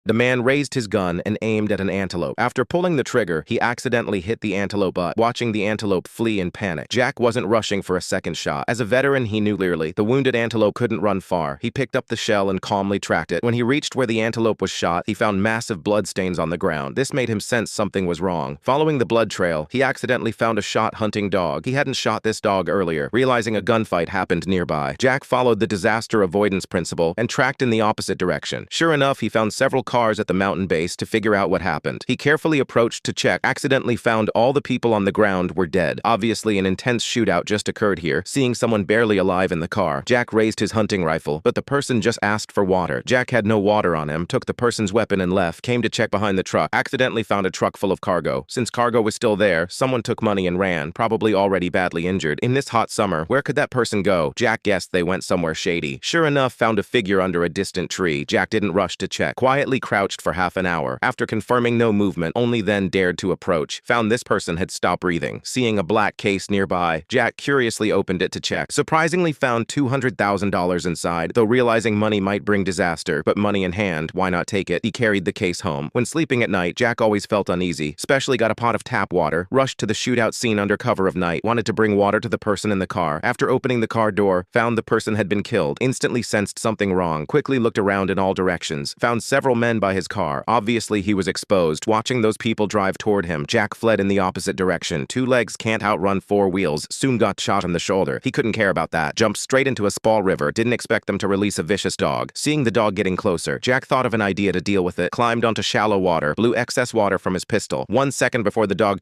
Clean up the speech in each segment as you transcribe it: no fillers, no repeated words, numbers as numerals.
The man raised his gun and aimed at an antelope. After pulling the trigger, he accidentally hit the antelope butt, watching the antelope flee in panic. Jack wasn't rushing for a second shot. As a veteran, he knew clearly the wounded antelope couldn't run far. He picked up the shell and calmly tracked it. When he reached where the antelope was shot, he found massive bloodstains on the ground. This made him sense something was wrong. Following the blood trail, he accidentally found a shot-hunting dog. He hadn't shot this dog earlier, realizing a gunfight happened nearby. Jack followed the disaster avoidance principle and tracked in the opposite direction. Sure enough, he found several cars at the mountain base to figure out what happened. He carefully approached to check, accidentally found all the people on the ground were dead. Obviously, an intense shootout just occurred here. Seeing someone barely alive in the car, Jack raised his hunting rifle, but the person just asked for water. Jack had no water on him, took the person's weapon and left, came to check behind the truck, accidentally found a truck full of cargo. Since cargo was still there, someone took money and ran, probably already badly injured. In this hot summer, where could that person go? Jack guessed they went somewhere shady. Sure enough, found a figure under a distant tree. Jack didn't rush to check, quietly crouched for half an hour. After confirming no movement, only then dared to approach. Found this person had stopped breathing. Seeing a black case nearby, Jack curiously opened it to check. Surprisingly found $200,000 inside, though realizing money might bring disaster, but money in hand, why not take it? He carried the case home. When sleeping at night, Jack always felt uneasy, especially got a pot of tap water, rushed to the shootout scene under cover of night, wanted to bring water to the person in the car. After opening the car door, found the person had been killed, instantly sensed something wrong, quickly looked around in all directions, found several men by his car. Obviously, he was exposed. Watching those people drive toward him, Jack fled in the opposite direction. Two legs can't outrun four wheels, soon got shot in the shoulder. He couldn't care about that. Jumped straight into a small river, didn't expect them to release a vicious dog. Seeing the dog getting closer, Jack thought of an idea to deal with it, climbed onto shallow water, blew excess water from his pistol. 1 second before the dog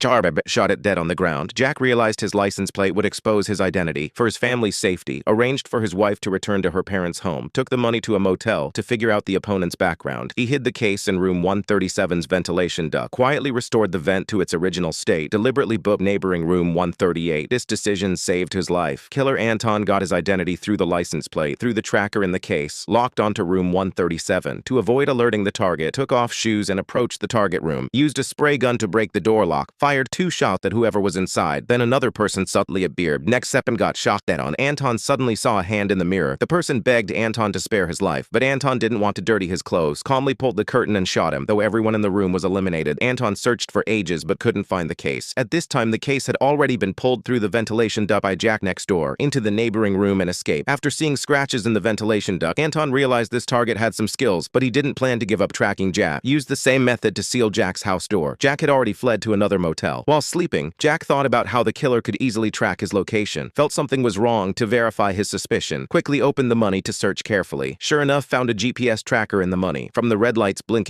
shot it dead on the ground. Jack realized his license plate would expose his identity. For his family's safety, arranged for his wife to return to her parents' home, took the money to a motel to figure out the opponent's background. He hid the case in room 137's ventilation duct, quietly restored the vent to its original state, deliberately booked neighboring room 138. This decision saved his life. Killer Anton got his identity through the license plate, through the tracker in the case, locked onto room 137. To avoid alerting the target, took off shoes and approached the target room, used a spray gun to break the door lock, fired 2 shots at whoever was inside, then another person subtly appeared. Next second got shot dead on. Anton suddenly saw a hand in the mirror. The person begged Anton to spare his life, but Anton didn't want to dirty his clothes, calmly pulled the curtain and shot him. Though everyone in the room was eliminated, Anton searched for ages but couldn't find the case. At this time, the case had already been pulled through the ventilation duct by Jack next door, into the neighboring room and escaped. After seeing scratches in the ventilation duct, Anton realized this target had some skills, but he didn't plan to give up tracking Jack. Used the same method to seal Jack's house door. Jack had already fled to another motel. While sleeping, Jack thought about how the killer could easily track his location. Felt something was wrong to verify his suspicion. Quickly opened the money to search carefully. Sure enough, found a GPS tracker in the money. From the red lights blinking